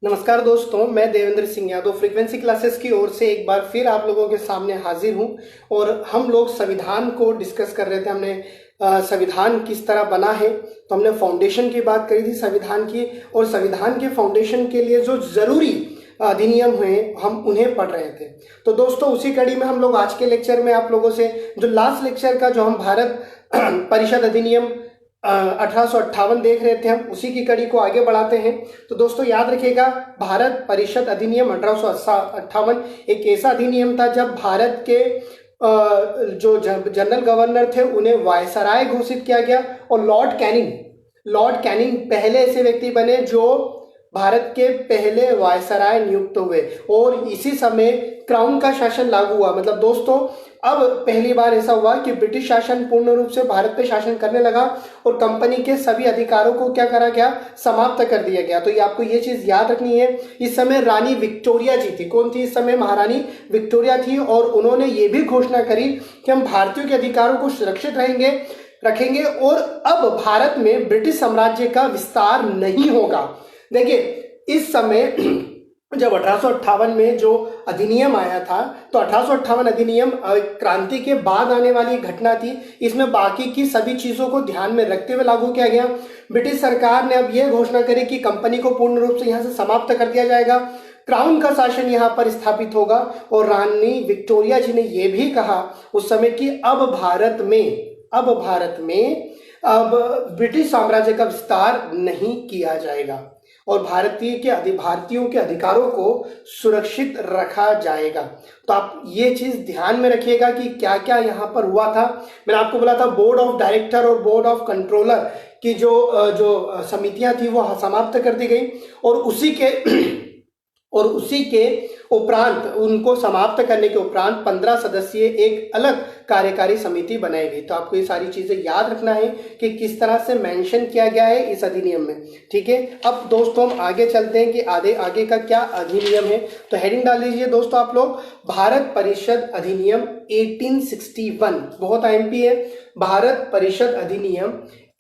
नमस्कार दोस्तों, मैं देवेंद्र सिंह यादव फ्रीक्वेंसी क्लासेस की ओर से एक बार फिर आप लोगों के सामने हाजिर हूं। और हम लोग संविधान को डिस्कस कर रहे थे। हमने संविधान किस तरह बना है, तो हमने फाउंडेशन की बात करी थी संविधान की। और संविधान के फाउंडेशन के लिए जो जरूरी अधिनियम हुए हम उन्हें पढ़ रहे थे। तो दोस्तों, उसी कड़ी में हम लोग आज के लेक्चर में आप लोगों से जो लास्ट लेक्चर का जो हम भारत परिषद अधिनियम 1858 देख रहे थे, हम उसी की कड़ी को आगे बढ़ाते हैं। तो दोस्तों याद रखिएगा, भारत परिषद अधिनियम 1858 एक ऐसा अधिनियम था जब भारत के जो जनरल गवर्नर थे उन्हें वायसराय घोषित किया गया। और लॉर्ड कैनिंग पहले ऐसे व्यक्ति बने जो भारत के पहले वायसराय नियुक्त हुए। और इसी समय क्राउन का शासन लागू हुआ। मतलब दोस्तों, अब पहली बार ऐसा हुआ कि ब्रिटिश शासन पूर्ण रूप से भारत पे शासन करने लगा और कंपनी के सभी अधिकारों को क्या करा गया, समाप्त कर दिया गया। तो ये आपको ये चीज याद रखनी है। इस समय रानी विक्टोरिया जी थी। कौन थी इस समय? महारानी विक्टोरिया थी। और उन्होंने ये भी घोषणा करी कि हम भारतीयों के अधिकारों को सुरक्षित रखेंगे और अब भारत में ब्रिटिश साम्राज्य का विस्तार नहीं होगा। देखिए, इस समय जब 1858 में जो अधिनियम आया था, तो 1858 अधिनियम क्रांति के बाद आने वाली घटना थी। इसमें बाकी की सभी चीजों को ध्यान में रखते हुए लागू किया गया। ब्रिटिश सरकार ने अब यह घोषणा करी कि कंपनी को पूर्ण रूप से यहां से समाप्त कर दिया जाएगा, क्राउन का शासन यहां पर स्थापित होगा। और रानी विक्टोरिया जी ने यह भी कहा उस समय कि अब भारत में ब्रिटिश साम्राज्य का विस्तार नहीं किया जाएगा और भारतीयों के अधिकारों को सुरक्षित रखा जाएगा। तो आप ये चीज ध्यान में रखिएगा कि क्या क्या यहाँ पर हुआ था। मैंने आपको बोला था बोर्ड ऑफ डायरेक्टर और बोर्ड ऑफ कंट्रोलर की जो समितियां थी वो समाप्त कर दी गई। और उसी के उपरांत, उनको समाप्त करने के उपरांत 15 सदस्यीय एक अलग कार्यकारी समिति बनाई गई। तो आपको ये सारी चीजें याद रखना है कि किस तरह से मेंशन किया गया है इस अधिनियम में। ठीक है, अब दोस्तों हम आगे चलते हैं कि आगे का क्या अधिनियम है। तो हेडिंग डाल लीजिए दोस्तों आप लोग, भारत परिषद अधिनियम 1861। बहुत आईएमपी है, भारत परिषद अधिनियम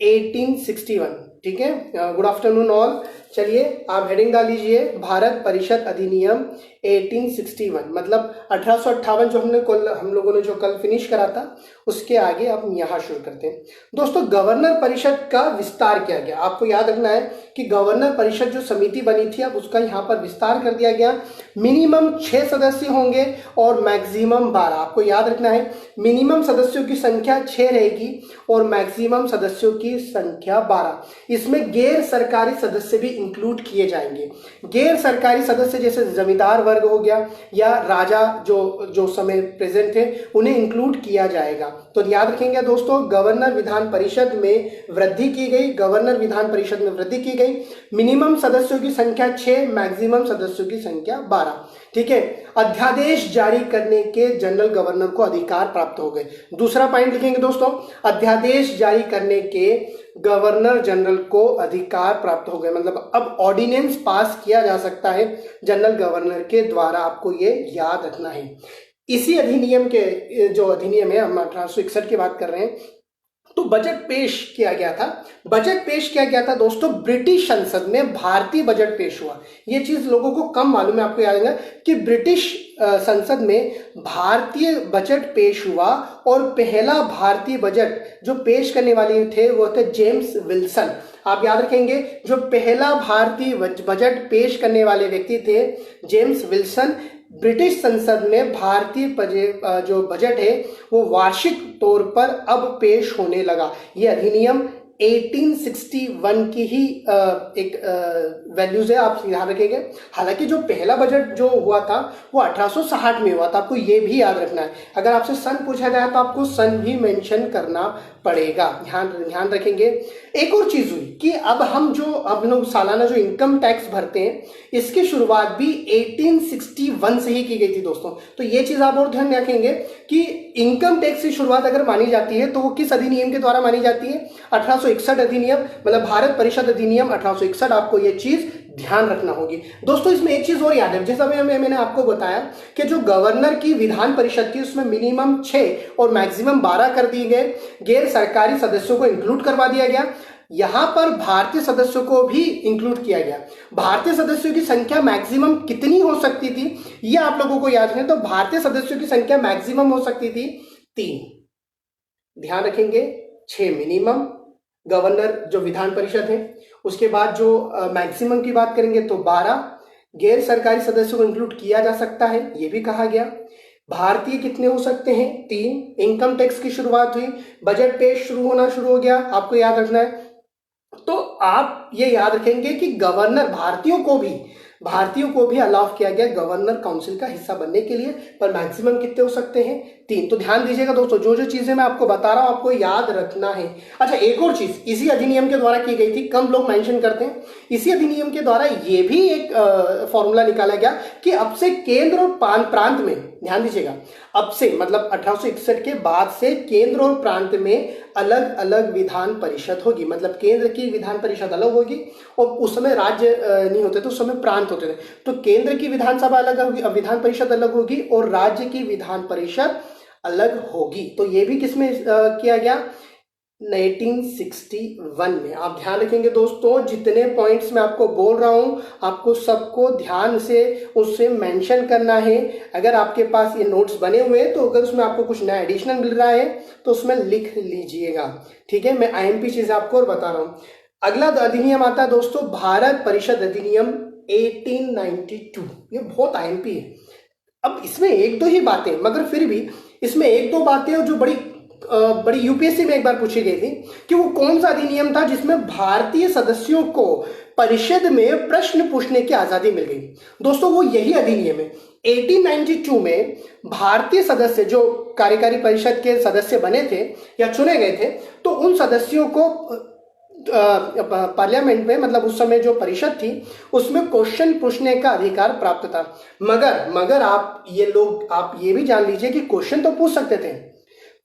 1861। ठीक है, गुड आफ्टरनून ऑल। चलिए आप हेडिंग डाल लीजिए, भारत परिषद अधिनियम 1861। मतलब 1858 जो हम लोगों ने जो कल फिनिश करा था, उसके आगे अब यहां शुरू करते हैं। दोस्तों, गवर्नर परिषद का विस्तार किया गया। आपको याद रखना है कि गवर्नर परिषद जो समिति बनी थी, अब उसका यहां पर विस्तार कर दिया गया। मिनिमम 6 सदस्य होंगे और मैक्सिमम 12। आपको याद रखना है, मिनिमम सदस्यों की संख्या 6 रहेगी और मैक्सिमम सदस्यों की संख्या 12। इसमें गैर सरकारी सदस्य भी इंक्लूड किए जाएंगे। गैर सरकारी सदस्य जैसे जमींदार वर्ग हो गया या राजा जो समय प्रेजेंट है, उन्हें इंक्लूड किया जाएगा। तो याद रखेंगे दोस्तों, गवर्नर विधान परिषद में वृद्धि की गई। मिनिमम सदस्यों की संख्या 6, मैक्सिमम सदस्यों की संख्या 12। ठीक है, अध्यादेश जारी करने के जनरल गवर्नर को अधिकार प्राप्त हो गए। दूसरा पॉइंट लिखेंगे दोस्तों, अध्यादेश जारी करने के गवर्नर जनरल को अधिकार प्राप्त हो गए। मतलब अब ऑर्डिनेंस पास किया जा सकता है जनरल गवर्नर के द्वारा। आपको ये याद रखना है। इसी अधिनियम के जो अधिनियम है, हम 1861 की बात कर रहे हैं, तो बजट पेश किया गया था दोस्तों। ब्रिटिश संसद में भारतीय बजट पेश हुआ। ये चीज लोगों को कम मालूम है। आपको याद है कि ब्रिटिश संसद में भारतीय बजट पेश हुआ और पहला भारतीय बजट जो पेश करने वाले थे वो थे जेम्स विल्सन। आप याद रखेंगे, जो पहला भारतीय बजट पेश करने वाले व्यक्ति थे जेम्स विल्सन। ब्रिटिश संसद में भारतीय जो बजट है वो वार्षिक तौर पर अब पेश होने लगा। ये अधिनियम 1861 की ही एक वैल्यूज है, आप ध्यान रखेंगे। हालांकि जो पहला बजट जो हुआ था वो 1860 में हुआ था। आपको ये भी याद रखना है। अगर आपसे सन पूछा जाए तो आपको सन भी मेंशन करना पड़ेगा। ध्यान रखेंगे। एक और चीज हुई कि अब हम लोग सालाना जो इनकम टैक्स भरते हैं, इसकी शुरुआत भी 1861 से ही की गई थी दोस्तों। तो ये चीज आप और ध्यान रखेंगे कि इनकम टैक्स की शुरुआत अगर मानी जाती है तो वो किस अधिनियम के द्वारा मानी जाती है? 1861 अधिनियम, मतलब भारत परिषद अधिनियम 1861। आपको ये चीज ध्यान रखना होगी दोस्तों। इसमें एक चीज और याद है, जैसा मैंने आपको बताया कि जो गवर्नर की विधान परिषद थी उसमें मिनिमम 6 और मैक्सिमम 12 कर दिए गए। गैर सरकारी सदस्यों को इंक्लूड करवा दिया गया। यहां पर भारतीय सदस्यों को भी इंक्लूड किया गया। भारतीय सदस्यों की संख्या मैक्सिमम कितनी हो सकती थी, यह आप लोगों को याद रखना। तो भारतीय सदस्यों की संख्या मैक्सिमम हो सकती थी 3, ध्यान रखेंगे। 6 मिनिमम, गवर्नर जो विधान परिषद है। उसके बाद जो मैक्सिमम की बात करेंगे तो 12, गैर सरकारी सदस्यों को इंक्लूड किया जा सकता है, यह भी कहा गया। भारतीय कितने हो सकते हैं, 3। इनकम टैक्स की शुरुआत हुई, बजट पेश शुरू हो गया, आपको याद रखना है। तो आप ये याद रखेंगे कि गवर्नर भारतीयों को भी अलाउ किया गया गवर्नर काउंसिल का हिस्सा बनने के लिए, पर मैक्सिमम कितने हो सकते हैं, 3। तो ध्यान दीजिएगा दोस्तों, जो जो चीजें मैं आपको बता रहा हूं आपको याद रखना है। अच्छा, एक और चीज इसी अधिनियम के द्वारा की गई थी, कम लोग मेंशन करते हैं। इसी अधिनियम के द्वारा ये भी एक फॉर्मूला निकाला गया कि अब से केंद्र और प्रांत में, ध्यान दीजिएगा, अब से मतलब 1861 के बाद से केंद्र और प्रांत में अलग अलग विधान परिषद होगी। मतलब केंद्र की विधान परिषद अलग होगी और उस समय राज्य नहीं होते थे, उस समय प्रांत होते थे। तो केंद्र की विधानसभा अलग होगी, विधान परिषद अलग होगी, और राज्य की विधान परिषद अलग होगी। तो ये भी किसमें किया गया, 1961 में। आप ध्यान रखेंगे दोस्तों, जितने पॉइंट्स मैं आपको बोल रहा हूं आपको सबको ध्यान से उससे मेंशन करना है। अगर आपके पास ये नोट्स बने हुए हैं तो अगर उसमें आपको कुछ नया एडिशनल मिल रहा है तो उसमें लिख लीजिएगा, ठीक है। मैं आईएमपी चीज आपको और बता रहा हूं। अगला अधिनियम आता है दोस्तों, भारत परिषद अधिनियम 1892। ये बहुत आईएमपी है। अब इसमें एक दो ही बातें, मगर फिर भी इसमें एक दो बातें जो बड़ी यूपीएससी में एक बार पूछी गई थी कि वो कौन सा अधिनियम था जिसमें भारतीय सदस्यों को परिषद में प्रश्न पूछने की आजादी मिल गई। दोस्तों वो यही अधिनियम है। 1892 में भारतीय सदस्य जो कार्यकारी परिषद के सदस्य बने थे या चुने गए थे, तो उन सदस्यों को पार्लियामेंट में, मतलब उस समय जो परिषद थी उसमें क्वेश्चन पूछने का अधिकार प्राप्त था। मगर आप ये भी जान लीजिए कि क्वेश्चन तो पूछ सकते थे,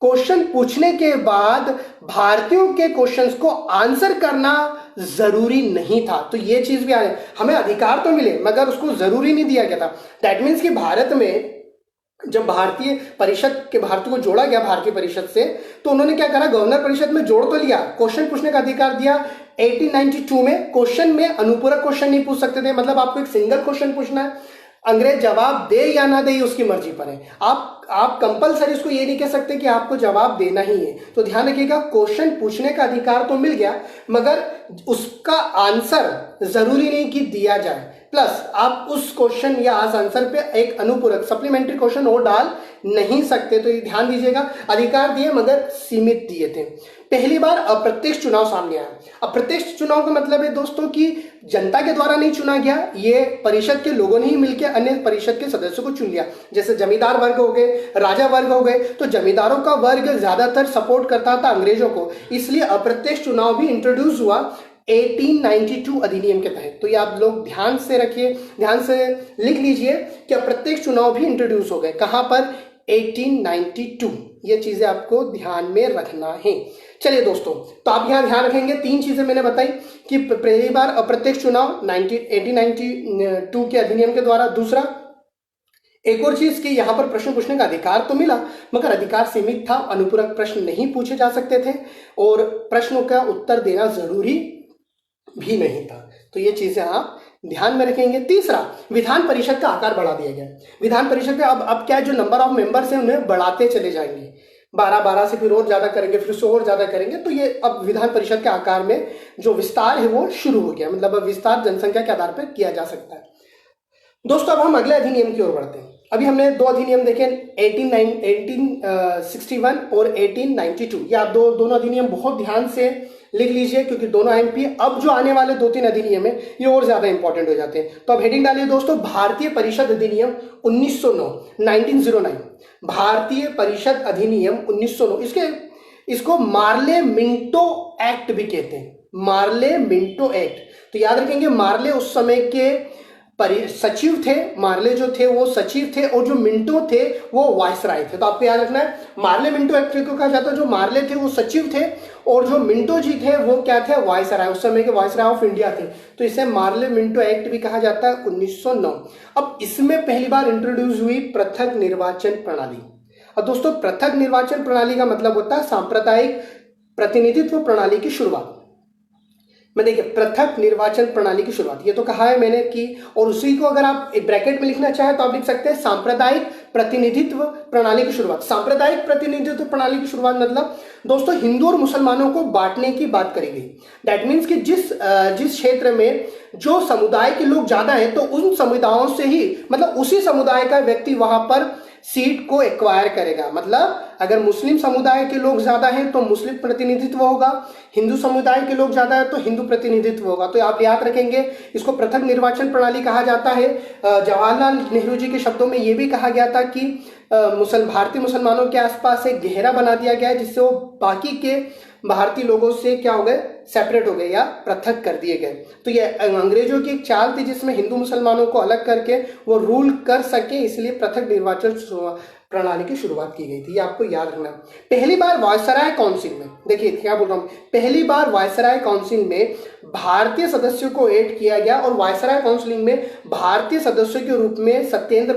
क्वेश्चन पूछने के बाद भारतीयों के क्वेश्चंस को आंसर करना जरूरी नहीं था। तो ये चीज भी आए, हमें अधिकार तो मिले मगर उसको जरूरी नहीं दिया गया था। दैट मीन्स कि भारत में जब भारतीय को जोड़ा गया भारतीय परिषद से, तो उन्होंने क्या करा, गवर्नर परिषद में जोड़ तो लिया, क्वेश्चन पूछने का अधिकार दिया। 1892 में क्वेश्चन में अनुपूरक क्वेश्चन नहीं पूछ सकते थे, मतलब आपको एक सिंगल क्वेश्चन पूछना है, अंग्रेज जवाब दे या ना दे उसकी मर्जी पर है। आप कंपलसरी उसको ये नहीं कह सकते कि आपको जवाब देना ही है। तो ध्यान रखिएगा, क्वेश्चन पूछने का अधिकार तो मिल गया मगर उसका आंसर जरूरी नहीं कि दिया जाए। प्लस आप उस क्वेश्चन या आंसर पे एक अनुपूरक सप्लीमेंट्री क्वेश्चन और डाल नहीं सकते। तो ये ध्यान दीजिएगा, अधिकार दिए मगर सीमित दिए थे। पहली बार अप्रत्यक्ष चुनाव सामने आया। अप्रत्यक्ष चुनाव का मतलब है दोस्तों कि जनता के द्वारा नहीं चुना गया, ये परिषद के लोगों ने ही मिलकर अन्य परिषद के सदस्यों को चुन लिया। जैसे जमींदार वर्ग हो गए, राजा वर्ग हो गए, तो जमींदारों का वर्ग ज्यादातर सपोर्ट करता था अंग्रेजों को, इसलिए अप्रत्यक्ष चुनाव भी इंट्रोड्यूस हुआ 1892 अधिनियम के तहत। तो ये आप लोग ध्यान से रखिए, ध्यान से लिख लीजिए कि अप्रत्यक्ष चुनाव भी इंट्रोड्यूस हो गए। कहां पर, 1892। ये चीजें आपको ध्यान में रखना है। चलिए दोस्तों, तो आप यहां ध्यान रखेंगे 3 चीजें मैंने बताई कि पहली बार अप्रत्यक्ष चुनाव 1892 के अधिनियम के द्वारा। दूसरा, एक और चीज कि यहां पर प्रश्न पूछने का अधिकार तो मिला मगर अधिकार सीमित था, अनुपूरक प्रश्न नहीं पूछे जा सकते थे और प्रश्नों का उत्तर देना जरूरी भी नहीं था। तो ये चीजें आप ध्यान में रखेंगे। तीसरा, विधान परिषद का आकार बढ़ा दिया गया। विधान परिषद के अब क्या, जो नंबर ऑफ मेंबर्स हैं उन्हें बढ़ाते चले जाएंगे, 12 से फिर और ज्यादा करेंगे, फिर उससे और ज्यादा करेंगे। तो ये अब विधान परिषद के आकार में जो विस्तार है वो शुरू हो गया, मतलब अब विस्तार जनसंख्या के आधार पर किया जा सकता है। दोस्तों अब हम अगले अधिनियम की ओर बढ़ते हैं। अभी हमने 2 अधिनियम देखे, 1861 और 1892। ये आप दोनों अधिनियम बहुत ध्यान से लिख लीजिए क्योंकि दोनों आईएमपी। अब जो आने वाले 2-3 अधिनियम है ये और ज्यादा इंपॉर्टेंट हो जाते हैं। तो अब हेडिंग डालिए दोस्तों, भारतीय परिषद अधिनियम 1909। भारतीय परिषद अधिनियम 1909, इसको मार्ले मिंटो एक्ट भी कहते हैं, मार्ले मिंटो एक्ट। तो याद रखेंगे, मार्ले उस समय के सचिव थे, मार्ले जो थे वो सचिव थे और जो मिंटो थे वो वायसराय थे। तो आपको याद रखना है, मार्ले मिंटो एक्ट को कहा जाता है, जो मार्ले थे वो सचिव थे और जो मिंटो जी थे वो क्या थे, वायसराय, उस समय के वायसराय ऑफ इंडिया थे। तो इसे मार्ले मिंटो एक्ट भी कहा जाता है, 1909। अब इसमें पहली बार इंट्रोड्यूस हुई पृथक निर्वाचन प्रणाली। और दोस्तों पृथक निर्वाचन प्रणाली का मतलब होता है सांप्रदायिक प्रतिनिधित्व प्रणाली की शुरुआत। मैं देखिए पृथक निर्वाचन प्रणाली की शुरुआत, ये तो कहा है मैंने कि, और उसी को अगर आप एक ब्रैकेट में लिखना चाहें तो आप लिख सकते हैं सांप्रदायिक प्रतिनिधित्व प्रणाली की शुरुआत। सांप्रदायिक प्रतिनिधित्व प्रणाली की शुरुआत मतलब दोस्तों हिंदू और मुसलमानों को बांटने की बात करी गई। दैट मीन्स कि जिस क्षेत्र में जो समुदाय के लोग ज्यादा हैं तो उन समुदायों से ही, मतलब उसी समुदाय का व्यक्ति वहां पर सीट को एक्वायर करेगा। मतलब अगर मुस्लिम समुदाय के लोग ज्यादा हैं तो मुस्लिम प्रतिनिधित्व होगा, हिंदू समुदाय के लोग ज्यादा है तो हिंदू प्रतिनिधित्व होगा। तो आप याद रखेंगे इसको पृथक निर्वाचन प्रणाली कहा जाता है। जवाहरलाल नेहरू जी के शब्दों में यह भी कहा गया था कि भारतीय मुसलमानों के आसपास एक घेरा बना दिया गया है जिससे वो बाकी के भारतीय लोगों से क्या हो गए, सेपरेट हो गए या पृथक कर दिए गए। तो ये अंग्रेजों की एक चाल थी जिसमें हिंदू मुसलमानों को अलग करके वो रूल कर सके, इसलिए पृथक निर्वाचन प्रणाली की शुरुआत की गई थी। ये आपको याद रखना। पहली बार वायसराय काउंसिल में, देखिए क्या बोल रहा हूं, पहली बार वायसराय काउंसिल में भारतीय सदस्यों को ऐड किया गया और वायसराय काउंसिल में भारतीय सदस्यों के रूप में सत्येंद्र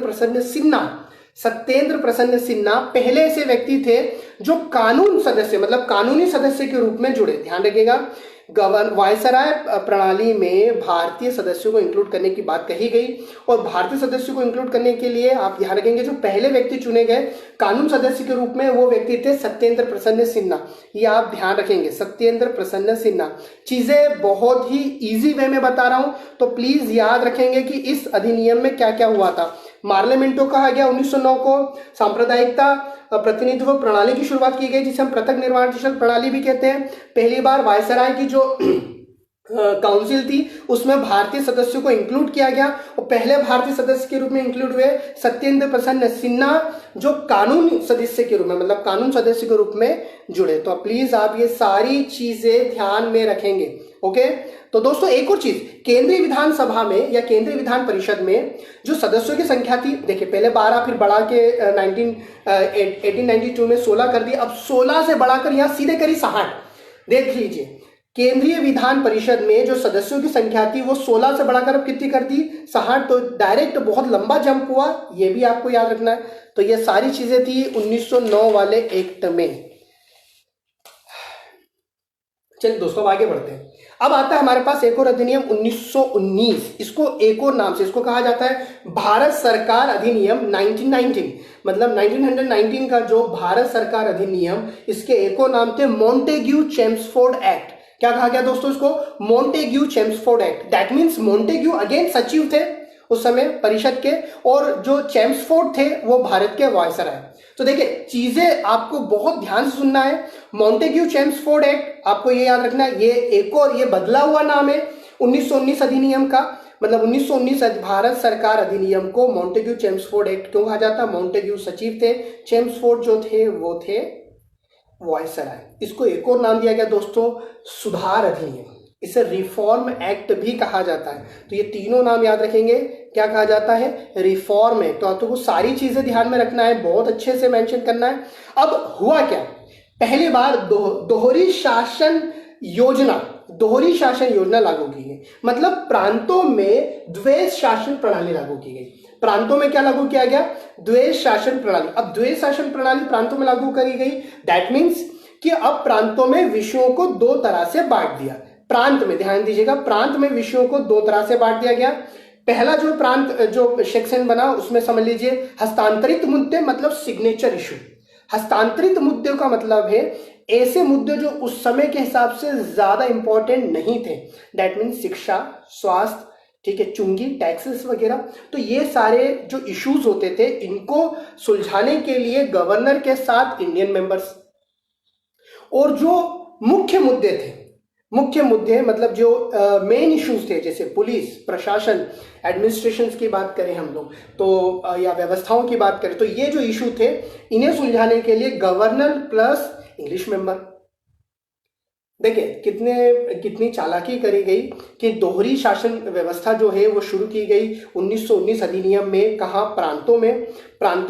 प्रसन्न सिन्हा पहले ऐसे व्यक्ति थे जो कानून सदस्य, मतलब कानूनी सदस्य के रूप में जुड़े। ध्यान रखिएगा, वायसराय प्रणाली में भारतीय सदस्यों को इंक्लूड करने की बात कही गई और भारतीय सदस्यों को इंक्लूड करने के लिए आप ध्यान रखेंगे जो पहले व्यक्ति चुने गए कानून सदस्य के रूप में वो व्यक्ति थे सत्येंद्र प्रसन्न सिन्हा। ये आप ध्यान रखेंगे, सत्येंद्र प्रसन्न सिन्हा। चीजें बहुत ही इजी वे में बता रहा हूं तो प्लीज याद रखेंगे कि इस अधिनियम में क्या क्या हुआ था। मार्लेमेंटो कहा गया 1909 को, सांप्रदायिकता प्रतिनिधित्व प्रणाली की शुरुआत की गई जिसे हम पृथक निर्वाचन प्रणाली भी कहते हैं। पहली बार वायसराय की जो काउंसिल थी उसमें भारतीय सदस्यों को इंक्लूड किया गया और पहले भारतीय सदस्य के रूप में इंक्लूड हुए सत्येंद्र प्रसन्न सिन्हा जो कानून सदस्य के रूप में, मतलब कानून सदस्य के रूप में जुड़े। तो प्लीज आप ये सारी चीजें ध्यान में रखेंगे। ओके, तो दोस्तों एक और चीज, केंद्रीय विधानसभा में या केंद्रीय विधान परिषद में जो सदस्यों की संख्या थी, देखिए पहले 12 फिर बढ़ा के 1892 में 16 कर दिया, अब 16 से बढ़ाकर यहां सीधे करी 60। देख लीजिए केंद्रीय विधान परिषद में जो सदस्यों की संख्या थी वो 16 से बढ़ाकर अब कितनी कर दी, 60। तो डायरेक्ट बहुत लंबा जंप हुआ, ये भी आपको याद रखना है। तो ये सारी चीजें थी 1909 वाले एक्ट में। चलिए दोस्तों अब आगे बढ़ते हैं। अब आता है हमारे पास एक और अधिनियम 1919, इसको एक और नाम से इसको कहा जाता है भारत सरकार अधिनियम 1919। मतलब 1919 का जो भारत सरकार अधिनियम, इसके एक और नाम थे मॉन्टेग्यू चेम्सफोर्ड एक्ट। क्या कहा गया दोस्तों इसको, Montagu Chelmsford Act. That means Montagu again सचिव थे उस समय परिषद के और जो चेम्सफोर्ड थे वो भारत के वायसराय। तो देखिए चीजें आपको बहुत ध्यान से सुनना है। मॉन्टेग्यू चेम्सफोर्ड एक्ट आपको ये याद रखना है, ये एक और ये बदला हुआ नाम है 1919 अधिनियम का। मतलब 1919 भारत सरकार अधिनियम को मॉन्टेग्यू चेम्सफोर्ड एक्ट क्यों कहा जाता है, मॉन्टेग्यू सचिव थे, चेम्सफोर्ड जो थे वो थे वायसराय। इसको एक और नाम दिया गया दोस्तों सुधार अधिनियम, इसे रिफॉर्म एक्ट भी कहा जाता है। तो ये तीनों नाम याद रखेंगे, क्या कहा जाता है, रिफॉर्म एक्ट। तो आपको सारी चीजें ध्यान में रखना है, बहुत अच्छे से मेंशन करना है। अब हुआ क्या, पहली बार दोहरी शासन योजना लागू की गई। मतलब प्रांतों में द्वैध शासन प्रणाली लागू की गई। प्रांतों में क्या लागू किया गया, द्वैध शासन प्रणाली। अब द्वैध शासन प्रणाली प्रांतों में लागू करी गई, दैट मीन्स कि अब प्रांतों में विषयों को दो तरह से बांट दिया। प्रांत में ध्यान दीजिएगा, प्रांत में विषयों को दो तरह से बांट दिया गया। पहला जो प्रांत जो सेक्शन बना उसमें समझ लीजिए हस्तांतरित मुद्दे, मतलब सिग्नेचर इशू। हस्तांतरित मुद्दे का मतलब है ऐसे मुद्दे जो उस समय के हिसाब से ज्यादा इंपॉर्टेंट नहीं थे। दैट मीन्स शिक्षा, स्वास्थ्य, ठीक है, चुंगी, टैक्सेस वगैरह। तो ये सारे जो इश्यूज होते थे इनको सुलझाने के लिए गवर्नर के साथ इंडियन मेंबर्स, और जो मुख्य मुद्दे मतलब जो मेन इश्यूज थे जैसे पुलिस प्रशासन एडमिनिस्ट्रेशन की बात करें हम लोग तो या व्यवस्थाओं की बात करें तो ये जो इशू थे इन्हें सुलझाने के लिए गवर्नर प्लस इंग्लिश मेंबर। देखिए कितनी चालाकी करी गई कि दोहरी शासन व्यवस्था जो है वो शुरू की गई 1919 अधिनियम में। कहा प्रांतों में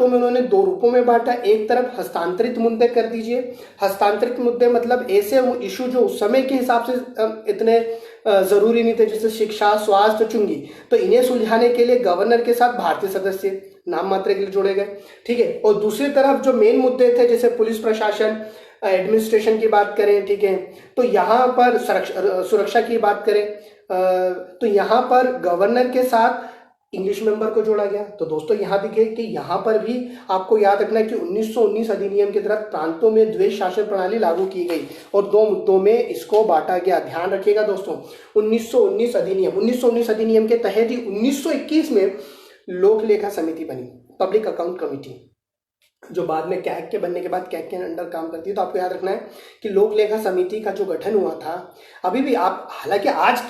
उन्होंने दो रूपों में बांटा। एक तरफ हस्तांतरित मुद्दे कर दीजिए, हस्तांतरित मुद्दे मतलब ऐसे इशू जो उस समय के हिसाब से इतने जरूरी नहीं थे जैसे शिक्षा, स्वास्थ्य, चुंगी। तो इन्हें सुलझाने के लिए गवर्नर के साथ भारतीय सदस्य नाम मात्र के लिए जोड़े गए, ठीक है। और दूसरी तरफ जो मेन मुद्दे थे जैसे पुलिस प्रशासन, एडमिनिस्ट्रेशन की बात करें, ठीक है, तो यहाँ पर सुरक्षा की बात करें तो यहाँ पर गवर्नर के साथ इंग्लिश मेंबर को जोड़ा गया। तो दोस्तों यहाँ देखिए कि यहाँ पर भी आपको याद रखना है कि 1919 अधिनियम के तहत प्रांतों में द्वैध शासन प्रणाली लागू की गई और 2 मुद्दों में इसको बांटा गया। ध्यान रखिएगा दोस्तों, 1919 अधिनियम के तहत ही 1921 में लोक लेखा समिति बनी, पब्लिक अकाउंट कमेटी, जो बाद में कैग के बनने के बाद कैग के अंडर काम करती है। तो आपको याद रखना है कि लोक लेखा समिति का जो गठन हुआ था, अभी भी आप हालांकि आज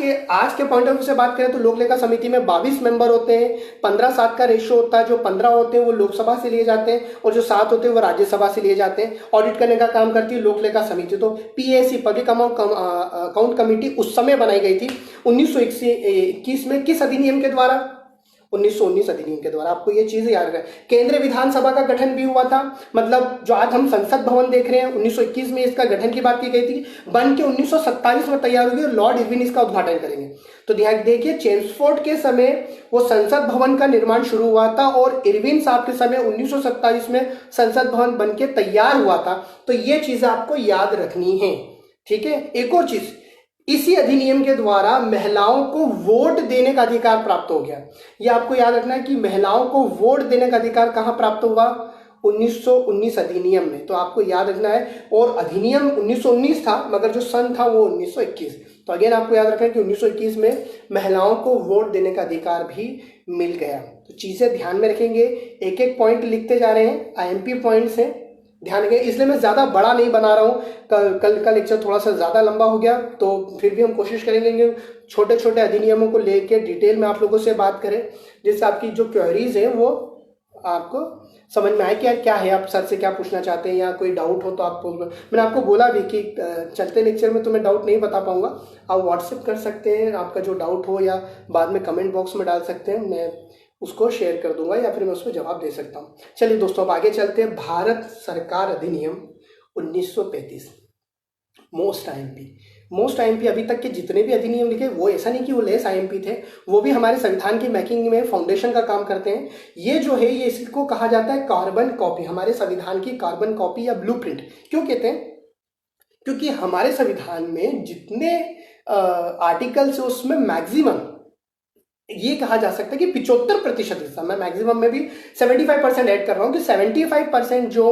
के पॉइंट ऑफ व्यू से बात करें तो लोक लेखा समिति में 22 मेंबर होते हैं, 15-7 का रेशियो होता है। जो 15 होते हैं वो लोकसभा से लिए जाते हैं और जो 7 होते हैं वो राज्यसभा से लिए जाते हैं। ऑडिट करने का काम करती है लोक लेखा समिति। तो PAC, पब्लिक अकाउंट कमेटी उस समय बनाई गई थी 1921 में। किस अधिनियम के द्वारा? 1919 अधिनियम के द्वारा। आपको ये चीज याद रखना। केंद्रीय विधानसभा का गठन भी हुआ था, मतलब जो आज हम संसद भवन देख रहे हैं 1921 में इसका गठन की बात की गई थी, बन के 1927 में तैयार हुई और लॉर्ड इरविन इसका उद्घाटन करेंगे। तो ध्यान देखिए, चेम्सफोर्ड के समय वो संसद भवन का निर्माण शुरू हुआ था और इरविन साहब के समय 1927 में संसद भवन बन के तैयार हुआ था। तो ये चीजें आपको याद रखनी है, ठीक है। एक और चीज, इसी अधिनियम के द्वारा महिलाओं को वोट देने का अधिकार प्राप्त हो गया। यह आपको याद रखना है कि महिलाओं को वोट देने का अधिकार कहां प्राप्त हुआ? 1919 अधिनियम में। तो आपको याद रखना है, और अधिनियम 1919 था मगर जो सन था वो 1921। तो अगेन आपको याद रखना है कि 1921 में महिलाओं को वोट देने का अधिकार भी मिल गया। तो चीजें ध्यान में रखेंगे, एक एक पॉइंट लिखते जा रहे हैं, IMP पॉइंट्स हैं, ध्यान रखें। इसलिए मैं ज्यादा बड़ा नहीं बना रहा हूँ, कल का लेक्चर थोड़ा सा ज्यादा लंबा हो गया, तो फिर भी हम कोशिश करेंगे कि छोटे छोटे अधिनियमों को लेकर डिटेल में आप लोगों से बात करें, जिससे आपकी जो क्वेरीज है वो आपको समझ में आए कि यार क्या है, आप सर से क्या पूछना चाहते हैं, या कोई डाउट हो तो आप मैंने आपको बोला भी कि चलते लेक्चर में तो मैं डाउट नहीं बता पाऊंगा, आप व्हाट्सएप कर सकते हैं, आपका जो डाउट हो, या बाद में कमेंट बॉक्स में डाल सकते हैं, मैं उसको शेयर कर दूंगा या फिर मैं उसको जवाब दे सकता हूँ। चलिए दोस्तों अब आगे चलते हैं। भारत सरकार अधिनियम 1935, मोस्ट IMP अभी तक के जितने भी अधिनियम लिखे वो ऐसा नहीं कि वो लेस IMP थे, वो भी हमारे संविधान की मेकिंग में फाउंडेशन का काम करते हैं। ये जो है ये इसको कहा जाता है कार्बन कॉपी, हमारे संविधान की कार्बन कॉपी या ब्लूप्रिंट। क्यों कहते हैं? क्योंकि हमारे संविधान में जितने आर्टिकल्स है उसमें मैक्सिमम ये कहा जा सकता है कि 75% हिस्सा, मैं मैक्सिमम में भी 75% ऐड कर रहा हूं कि 75% जो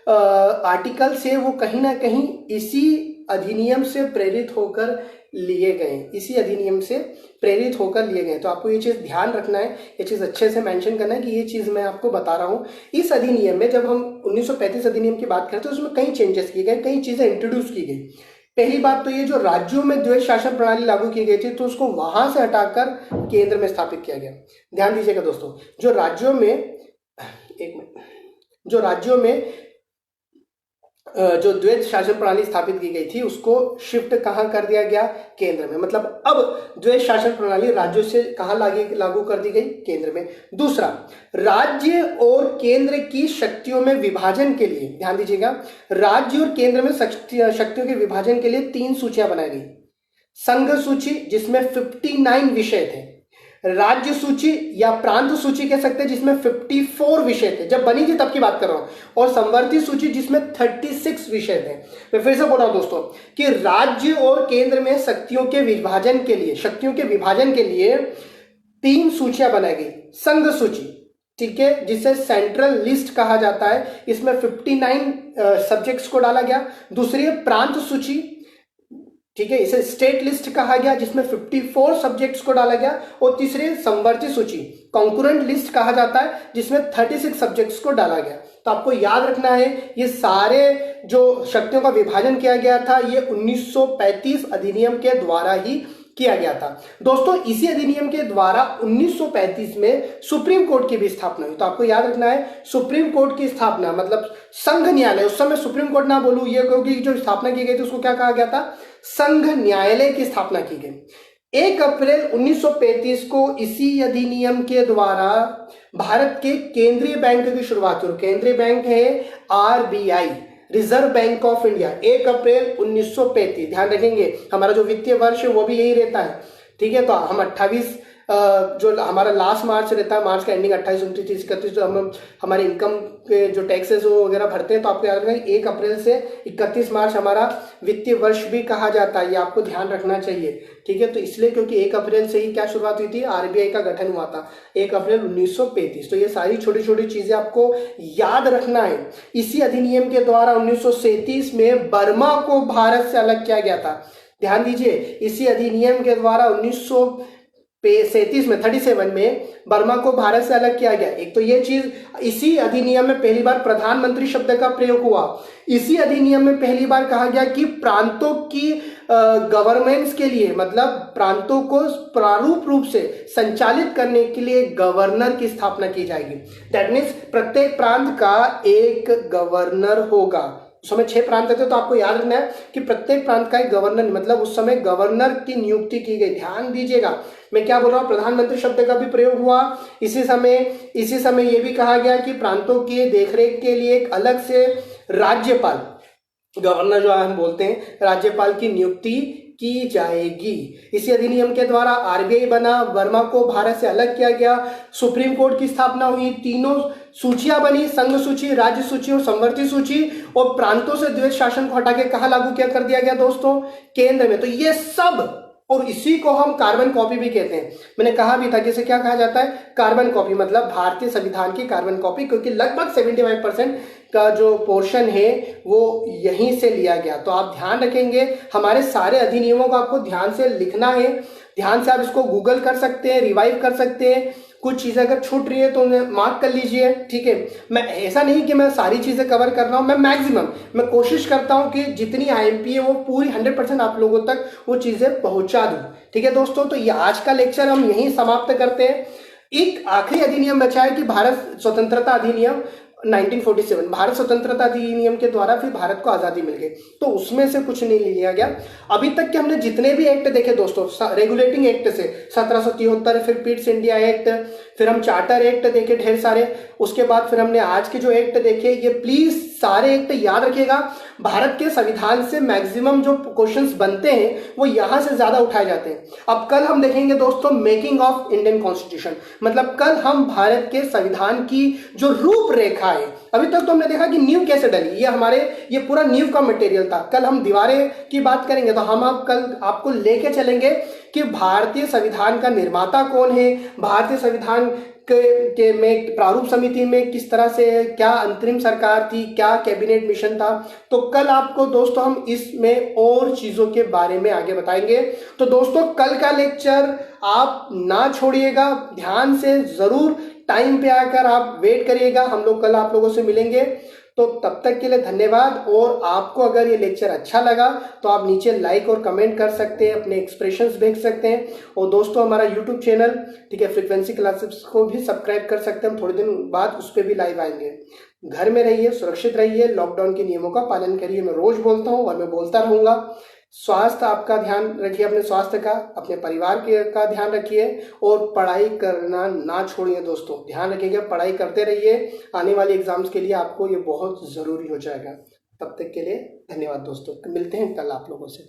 आर्टिकल्स है वो कहीं ना कहीं इसी अधिनियम से प्रेरित होकर लिए गए, इसी अधिनियम से प्रेरित होकर लिए गए। तो आपको ये चीज ध्यान रखना है, ये चीज अच्छे से मेंशन करना है कि ये चीज मैं आपको बता रहा हूं। इस अधिनियम में जब हम 1935 अधिनियम की बात करते हैं उसमें कई चेंजेस किए गए, कई चीजें इंट्रोड्यूस की गई। पहली बात तो ये जो राज्यों में द्वैध शासन प्रणाली लागू की गई थी तो उसको वहां से हटाकर केंद्र में स्थापित किया गया। ध्यान दीजिएगा दोस्तों, जो राज्यों में जो द्वैध शासन प्रणाली स्थापित की गई थी उसको शिफ्ट कहां कर दिया गया? केंद्र में। मतलब अब द्वैध शासन प्रणाली राज्यों से कहां लागू कर दी गई? केंद्र में। दूसरा, राज्य और केंद्र की शक्तियों में विभाजन के लिए, ध्यान दीजिएगा, राज्य और केंद्र में शक्तियों के विभाजन के लिए 3 सूचियां बनाई गई। संघ सूची जिसमें 59 विषय थे, राज्य सूची या प्रांत सूची कह सकते हैं जिसमें 54 विषय थे, जब बनी थी तब की बात कर रहा हूं, और संवर्ती सूची जिसमें 36 विषय थे। मैं फिर से बोल रहा हूं दोस्तों कि राज्य और केंद्र में शक्तियों के विभाजन के लिए 3 सूचियां बनाई गई। संघ सूची, ठीक है, जिसे सेंट्रल लिस्ट कहा जाता है, इसमें 59 सब्जेक्ट्स को डाला गया। दूसरी है प्रांत सूची, ठीक है, इसे स्टेट लिस्ट कहा गया जिसमें 54 सब्जेक्ट्स को डाला गया। और तीसरे संवर्ती सूची, कॉन्करेंट लिस्ट कहा जाता है, जिसमें 36 सब्जेक्ट्स को डाला गया। तो आपको याद रखना है ये सारे जो शक्तियों का विभाजन किया गया था ये 1935 अधिनियम के द्वारा ही किया गया था। दोस्तों इसी अधिनियम के द्वारा 1935 में सुप्रीम कोर्ट की भी स्थापना हुई। तो आपको याद रखना है सुप्रीम कोर्ट की स्थापना, मतलब संघ न्यायालय, उस समय सुप्रीम कोर्ट ना बोलूं ये क्योंकि जो स्थापना की गई थी उसको क्या कहा गया था? संघ न्यायालय की स्थापना की गई। 1 अप्रैल 1935 को इसी अधिनियम के द्वारा भारत के केंद्रीय बैंक की शुरुआत हुई। केंद्रीय बैंक है RBI, reserve bank of India. 1 अप्रैल 1935, ध्यान रखेंगे हमारा जो वित्तीय वर्ष है वो भी यही रहता है, ठीक है। तो हम 28 जो हमारा लास्ट मार्च रहता है, मार्च का एंडिंग 28, 29, 30, 31, जो हम हमारे इनकम के जो टैक्सेस वो वगैरह भरते हैं, तो आपको याद रखना 1 अप्रैल से 31 मार्च हमारा वित्तीय वर्ष भी कहा जाता है, ये आपको ध्यान रखना चाहिए। ठीक है, तो इसलिए क्योंकि 1 अप्रैल से ही क्या शुरुआत हुई थी, आरबीआई का गठन हुआ था 1 अप्रैल 1935। तो ये सारी छोटी छोटी चीजें आपको याद रखना है। इसी अधिनियम के द्वारा 1937 में बर्मा को भारत से अलग किया गया था। ध्यान दीजिए, इसी अधिनियम के द्वारा 1937 में 37 में बर्मा को भारत से अलग किया गया। एक तो ये चीज, इसी अधिनियम में पहली बार प्रधानमंत्री शब्द का प्रयोग हुआ। इसी अधिनियम में पहली बार कहा गया कि प्रांतों की गवर्नेंस के लिए, मतलब प्रांतों को प्रारूप रूप से संचालित करने के लिए गवर्नर की स्थापना की जाएगी। दैट मीन्स प्रत्येक प्रांत का एक गवर्नर होगा। उस समय 6 प्रांत थे, तो आपको याद रखना है कि प्रत्येक प्रांत का एक गवर्नर, मतलब उस समय गवर्नर की नियुक्ति की गई। ध्यान दीजिएगा मैं क्या बोल रहा हूं, प्रधानमंत्री शब्द का भी प्रयोग हुआ। इसी समय यह भी कहा गया कि प्रांतों की देखरेख के लिए एक अलग से राज्यपाल, गवर्नर जो हम बोलते हैं, राज्यपाल की नियुक्ति की जाएगी। इसी अधिनियम के द्वारा आरबीआई बना, बर्मा को भारत से अलग किया गया, सुप्रीम कोर्ट की स्थापना हुई, तीनों सूचियां बनी, संघ सूची, राज्य सूची और संवर्ती सूची, और प्रांतों से द्वैध शासन को हटा के कहां लागू क्या कर दिया गया दोस्तों, केंद्र में। तो ये सब, और इसी को हम कार्बन कॉपी भी कहते हैं। मैंने कहा भी था कि इसे क्या कहा जाता है, कार्बन कॉपी, मतलब भारतीय संविधान की कार्बन कॉपी, क्योंकि लगभग 75% का जो पोर्शन है वो यहीं से लिया गया। तो आप ध्यान रखेंगे, हमारे सारे अधिनियमों को आपको ध्यान से लिखना है, ध्यान से आप इसको गूगल कर सकते हैं, रिवाइव कर सकते हैं। कुछ चीजें अगर छूट रही है तो उन्हें मार्क कर लीजिए। ठीक है, मैं ऐसा नहीं कि मैं सारी चीजें कवर कर रहा हूं, मैं मैक्सिमम मैं कोशिश करता हूं कि जितनी आईएमपी है वो पूरी 100% आप लोगों तक वो चीजें पहुंचा दूं। ठीक है दोस्तों, तो ये आज का लेक्चर हम यहीं समाप्त करते हैं। एक आखिरी अधिनियम बचा है कि भारत स्वतंत्रता अधिनियम 1947, भारत स्वतंत्रता अधिनियम के द्वारा फिर भारत को आजादी मिल गई, तो उसमें से कुछ नहीं लिया गया। अभी तक के हमने जितने भी एक्ट देखे दोस्तों, रेगुलेटिंग एक्ट से 1773, फिर पिट्स इंडिया एक्ट, फिर हम चार्टर एक्ट देखे ढेर सारे, उसके बाद फिर हमने आज के जो एक्ट देखे, ये प्लीज सारे एक्ट याद रखिएगा। भारत के संविधान से मैक्सिमम जो क्वेश्चंस बनते हैं वो यहां से ज्यादा उठाए जाते हैं। अब कल हम देखेंगे दोस्तों मेकिंग ऑफ इंडियन कॉन्स्टिट्यूशन, मतलब कल हम भारत के संविधान की जो रूपरेखा है, अभी तक तो हमने देखा कि नींव कैसे डली, ये पूरा नींव का मटेरियल था। कल हम दीवारें की बात करेंगे, तो हम कल आपको लेके चलेंगे कि भारतीय संविधान का निर्माता कौन है, भारतीय संविधान के में प्रारूप समिति में किस तरह से क्या अंतरिम सरकार थी, क्या कैबिनेट मिशन था। तो कल आपको दोस्तों हम इसमें और चीजों के बारे में आगे बताएंगे। तो दोस्तों कल का लेक्चर आप ना छोड़िएगा, ध्यान से जरूर टाइम पे आकर आप वेट करिएगा, हम लोग कल आप लोगों से मिलेंगे। तो तब तक के लिए धन्यवाद। और आपको अगर ये लेक्चर अच्छा लगा तो आप नीचे लाइक और कमेंट कर सकते हैं, अपने एक्सप्रेशंस भेज सकते हैं। और दोस्तों हमारा यूट्यूब चैनल, ठीक है, फ्रीक्वेंसी क्लासेस को भी सब्सक्राइब कर सकते हैं, हम थोड़े दिन बाद उस पर भी लाइव आएंगे। घर में रहिए, सुरक्षित रहिए, लॉकडाउन के नियमों का पालन करिए। मैं रोज बोलता हूँ और मैं बोलता रहूंगा। स्वास्थ्य आपका ध्यान रखिए, अपने स्वास्थ्य का, अपने परिवार का ध्यान रखिए, और पढ़ाई करना ना छोड़िए दोस्तों। ध्यान रखिएगा, पढ़ाई करते रहिए, आने वाले एग्जाम्स के लिए आपको ये बहुत जरूरी हो जाएगा। तब तक के लिए धन्यवाद दोस्तों, मिलते हैं कल आप लोगों से।